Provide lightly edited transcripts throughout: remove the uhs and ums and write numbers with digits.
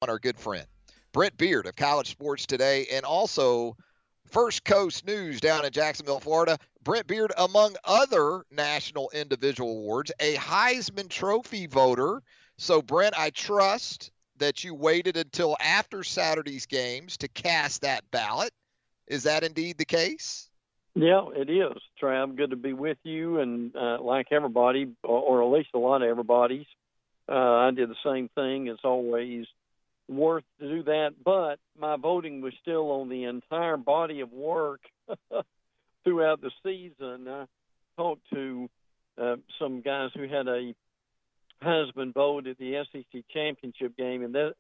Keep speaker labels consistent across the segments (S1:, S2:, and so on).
S1: on our good friend Brent Beaird of College Sports Today, and also First Coast News down in Jacksonville, Florida. Brent Beaird, among other national individual awards, a Heisman Trophy voter. So, Brent, I trust that you waited until after Saturday's games to cast that ballot. Is that indeed the case?
S2: Yeah, it is, Trav. Good to be with you. And like everybody, or at least a lot of everybody's, I did the same thing. It's always worth to do that. But my voting was still on the entire body of work throughout the season. I talked to some guys who had a Heisman vote at the SEC championship game, and that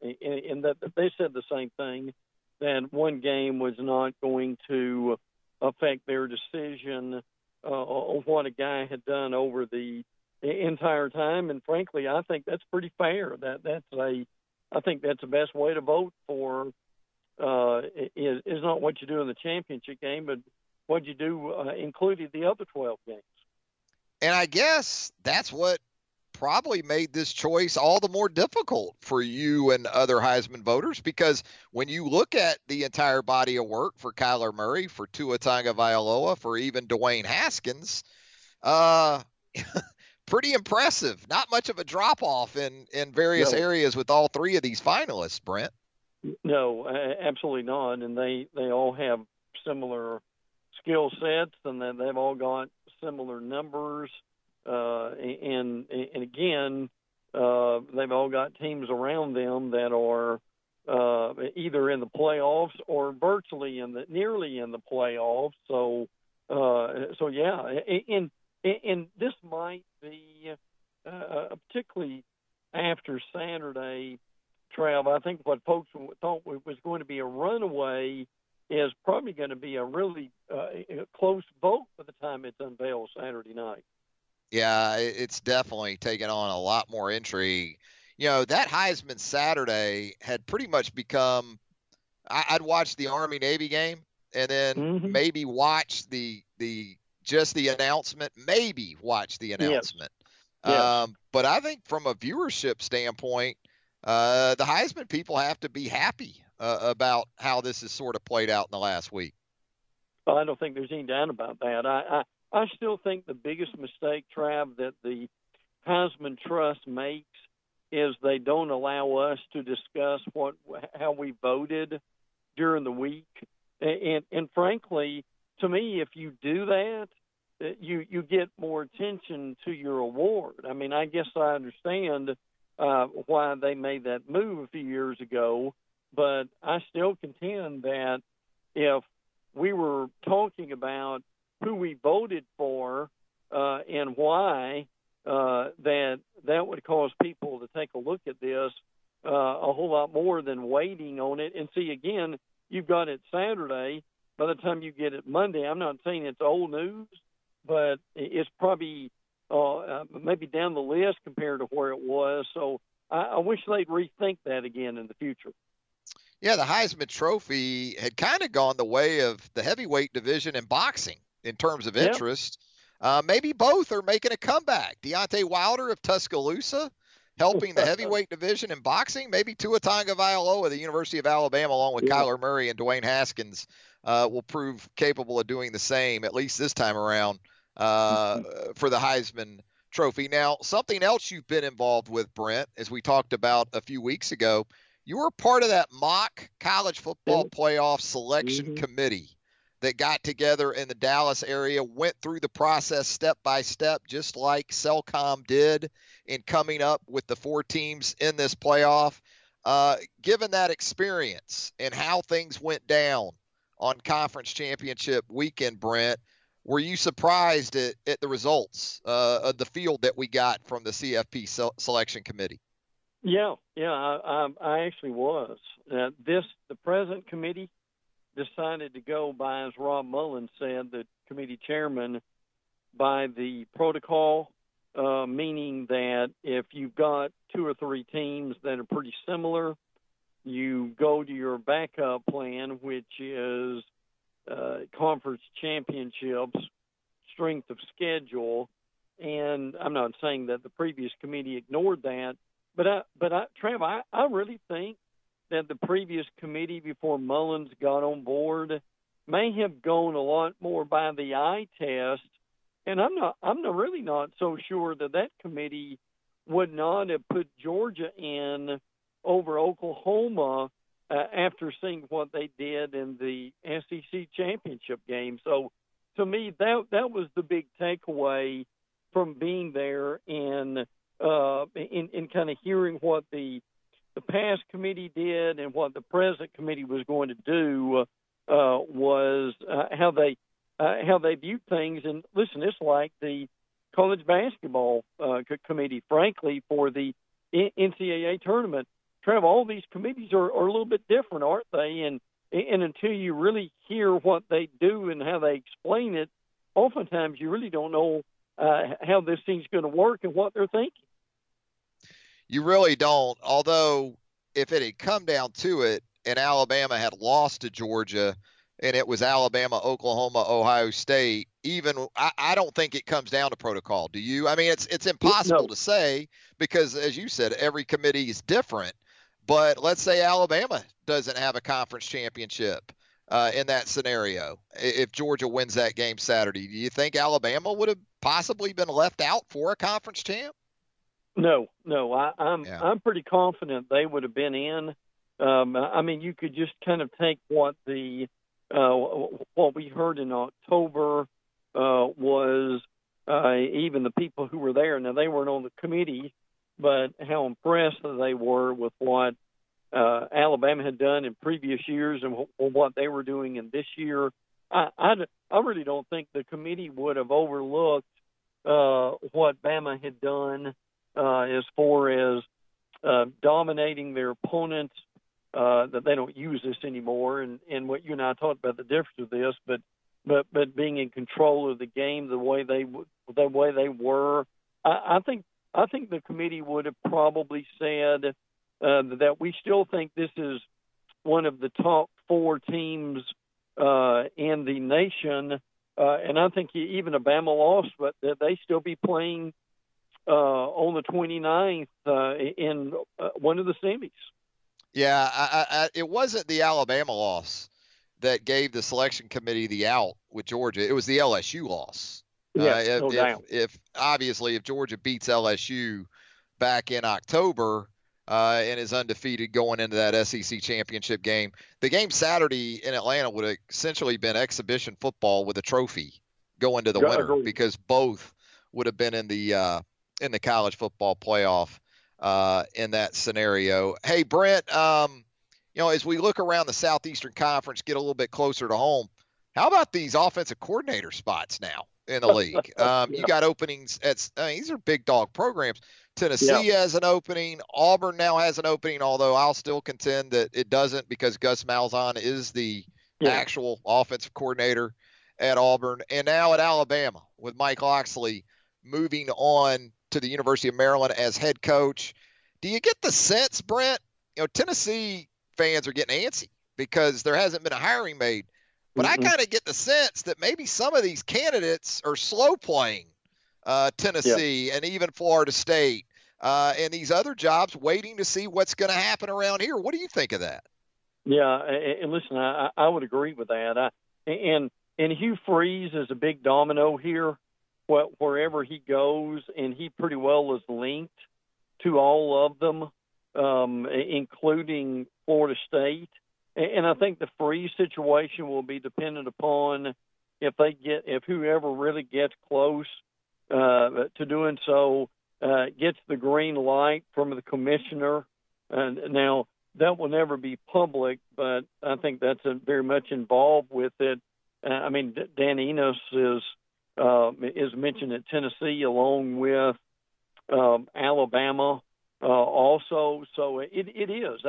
S2: they said the same thing, that one game was not going to affect their decision on what a guy had done over the entire time. And frankly, I think that's pretty fair. I think that's the best way to vote for is not what you do in the championship game, but what you do including the other 12 games.
S1: And I guess that's what probably made this choice all the more difficult for you and other Heisman voters, because when you look at the entire body of work for Kyler Murray, for Tua Tagovailoa, for even Dwayne Haskins, pretty impressive. Not much of a drop-off in various areas with all three of these finalists, Brent.
S2: No, absolutely not. And they all have similar skill sets, and then they've all got similar numbers. And again, they've all got teams around them that are either in the playoffs or nearly in the playoffs. So yeah, and this might be particularly after Saturday, Trav. I think what folks thought was going to be a runaway is probably going to be a really close vote by the time it's unveiled Saturday night.
S1: Yeah, it's definitely taken on a lot more intrigue. That Heisman Saturday had pretty much become, I'd watch the Army-Navy game and then maybe watch the announcement, maybe watch the announcement.
S2: Yes.
S1: But I think from a viewership standpoint, the Heisman people have to be happy about how this has sort of played out in the last week.
S2: Well, I don't think there's any doubt about that. I still think the biggest mistake, Trav, that the Heisman Trust makes is they don't allow us to discuss how we voted during the week. And frankly, to me, if you do that, you get more attention to your award. I mean, I guess I understand why they made that move a few years ago, but I still contend that if we were talking about who we voted for and why, that would cause people to take a look at this a whole lot more than waiting on it. And see, again, you've got it Saturday. By the time you get it Monday, I'm not saying it's old news, but it's probably maybe down the list compared to where it was. So I wish they'd rethink that again in the future.
S1: Yeah, the Heisman Trophy had kind of gone the way of the heavyweight division in boxing in terms of interest. Maybe both are making a comeback. Deontay Wilder of Tuscaloosa helping the heavyweight division in boxing. Maybe Tua Tagovailoa of the University of Alabama, along with Kyler Murray and Dwayne Haskins, will prove capable of doing the same, at least this time around, for the Heisman Trophy. Now, something else you've been involved with, Brent, as we talked about a few weeks ago, you were part of that mock college football playoff selection committee that got together in the Dallas area, went through the process step by step, just like Cellcom did in coming up with the 4 teams in this playoff. Given that experience and how things went down on conference championship weekend, Brent, were you surprised at the results of the field that we got from the CFP selection committee?
S2: Yeah, I actually was. The present committee decided to go by, as Rob Mullins said, the committee chairman, by the protocol, meaning that if you've got 2 or 3 teams that are pretty similar, you go to your backup plan, which is conference championships, strength of schedule. And I'm not saying that the previous committee ignored that, but Trav, I really think that the previous committee before Mullins got on board may have gone a lot more by the eye test, and I'm really not so sure that committee would not have put Georgia in over Oklahoma after seeing what they did in the SEC championship game. So to me, that was the big takeaway from being there and in kind of hearing what the past committee did and what the present committee was going to do was how they viewed things. And listen, it's like the college basketball committee, frankly, for the NCAA tournament. Trev, all these committees are a little bit different, aren't they? And until you really hear what they do and how they explain it, oftentimes you really don't know how this thing's going to work and what they're thinking.
S1: You really don't. Although, if it had come down to it and Alabama had lost to Georgia and it was Alabama, Oklahoma, Ohio State, I don't think it comes down to protocol. Do you? I mean, it's impossible to say because, as you said, every committee is different. But let's say Alabama doesn't have a conference championship in that scenario. If Georgia wins that game Saturday, do you think Alabama would have possibly been left out for a conference champ?
S2: No. I'm pretty confident they would have been in. I mean, you could just kind of take what we heard in October was even the people who were there. Now, they weren't on the committee, but how impressed they were with what Alabama had done in previous years and what they were doing in this year. I really don't think the committee would have overlooked what Bama had done as far as dominating their opponents, that they don't use this anymore. And what you and I talked about the difference of this, but being in control of the game the way they were, I think the committee would have probably said that we still think this is one of the top 4 teams in the nation, and I think even a Bama loss, but that they still be playing on the 29th in one of the semis.
S1: Yeah, it wasn't the Alabama loss that gave the selection committee the out with Georgia. It was the LSU loss.
S2: Yeah, no doubt.
S1: If Georgia beats LSU back in October and is undefeated going into that SEC championship game, the game Saturday in Atlanta would have essentially been exhibition football with a trophy going to the winner because both would have been in the college football playoff in that scenario. Hey, Brent, as we look around the Southeastern Conference, get a little bit closer to home, how about these offensive coordinator spots now in the league? You got openings these are big dog programs. Tennessee has an opening. Auburn now has an opening, although I'll still contend that it doesn't because Gus Malzahn is the actual offensive coordinator at Auburn. And now at Alabama with Mike Locksley moving on to the University of Maryland as head coach. Do you get the sense, Brent, Tennessee fans are getting antsy because there hasn't been a hiring made. But I kind of get the sense that maybe some of these candidates are slow playing Tennessee and even Florida State and these other jobs waiting to see what's going to happen around here. What do you think of that?
S2: Yeah, and listen, I would agree with that. And Hugh Freeze is a big domino here. Wherever he goes, and he pretty well is linked to all of them, including Florida State. And I think the Freeze situation will be dependent upon if whoever really gets close to doing so gets the green light from the commissioner. Now, that will never be public, but I think that's very much involved with it. I mean, Dan Enos is mentioned at Tennessee along with Alabama also. So it is.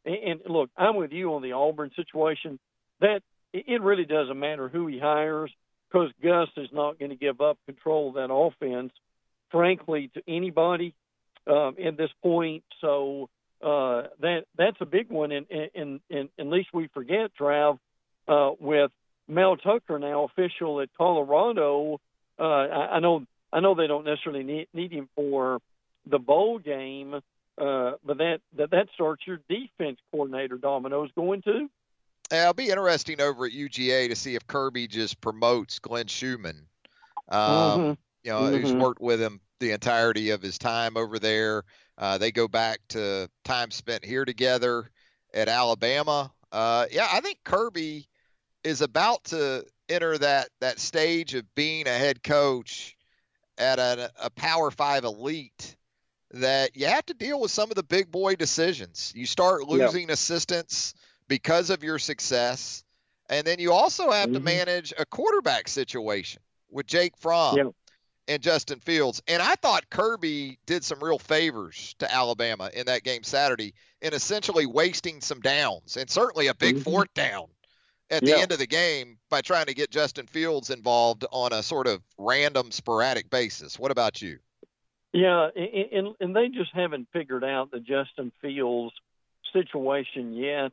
S2: And look, I'm with you on the Auburn situation. That it really doesn't matter who he hires because Gus is not going to give up control of that offense, frankly, to anybody at this point. So that's a big one. And at least we forget, Trav, with Mel Tucker now official at Colorado. I know they don't necessarily need him for the bowl game, but that starts your defense coordinator dominoes going too.
S1: It'll be interesting over at UGA to see if Kirby just promotes Glenn Schumann, who's worked with him the entirety of his time over there. They go back to time spent here together at Alabama. I think Kirby is about to enter that stage of being a head coach at a Power 5 elite that you have to deal with some of the big boy decisions. You start losing assistants because of your success, and then you also have to manage a quarterback situation with Jake Fromm and Justin Fields. And I thought Kirby did some real favors to Alabama in that game Saturday in essentially wasting some downs, and certainly a big fourth down at the end of the game by trying to get Justin Fields involved on a sort of random, sporadic basis. What about you?
S2: Yeah, and they just haven't figured out the Justin Fields situation yet.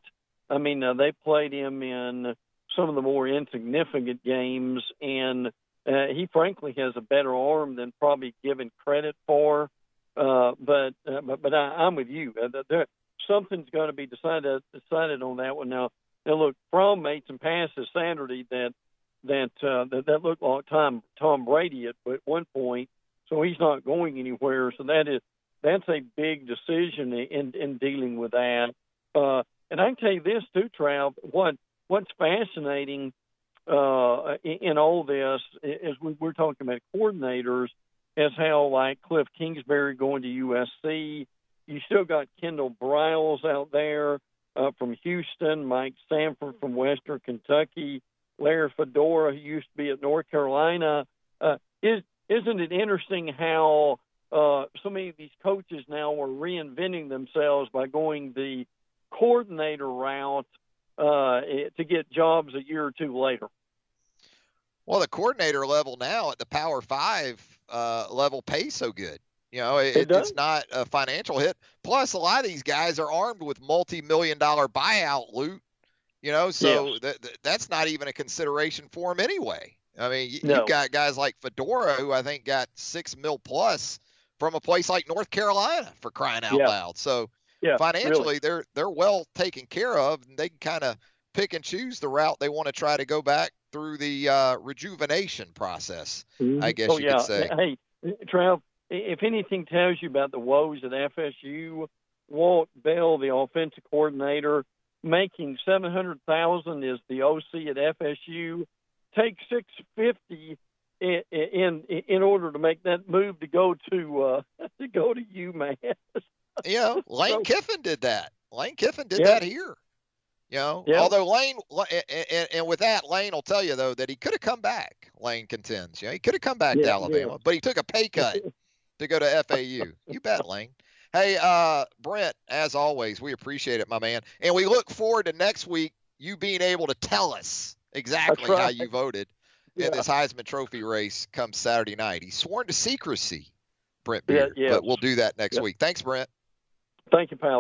S2: I mean, they played him in some of the more insignificant games, and he frankly has a better arm than probably given credit for. But I'm with you. Something's going to be decided on that one now. Now look, Fromm made some passes Saturday that looked like Tom Brady at one point. So he's not going anywhere. So that's a big decision in dealing with that. And I can tell you this too, Trav. What's fascinating in all this is we're talking about coordinators, is how like Cliff Kingsbury going to USC. You still got Kendall Briles out there from Houston, Mike Sanford from Western Kentucky, Larry Fedora, who used to be at North Carolina. Isn't it interesting how so many of these coaches now are reinventing themselves by going the coordinator route to get jobs a year or two later?
S1: Well, the coordinator level now at the Power 5 level pays so good. It's not a financial hit. Plus, a lot of these guys are armed with multi-million-dollar buyout loot. So that's not even a consideration for them anyway. I mean, you've got guys like Fedora, who I think got $6 million plus from a place like North Carolina, for crying out loud. So financially, they're well taken care of, and they can kind of pick and choose the route they want to try to go back through the rejuvenation process, I guess you could say.
S2: Hey, Trav, if anything tells you about the woes at FSU, Walt Bell, the offensive coordinator, making $700,000 is the OC at FSU. Take $650 in order to make that move to go to UMass.
S1: Lane Kiffin did that. Lane Kiffin did that here. Although Lane, and with that, Lane will tell you though that he could have come back. Lane contends. He could have come back to Alabama, but he took a pay cut to go to FAU. You bet, Lane. Hey, Brent, as always, we appreciate it, my man, and we look forward to next week you being able to tell us exactly how you voted in this Heisman Trophy race come Saturday night. He's sworn to secrecy, Brent Beaird, but we'll do that next week. Thanks, Brent.
S2: Thank you, pal.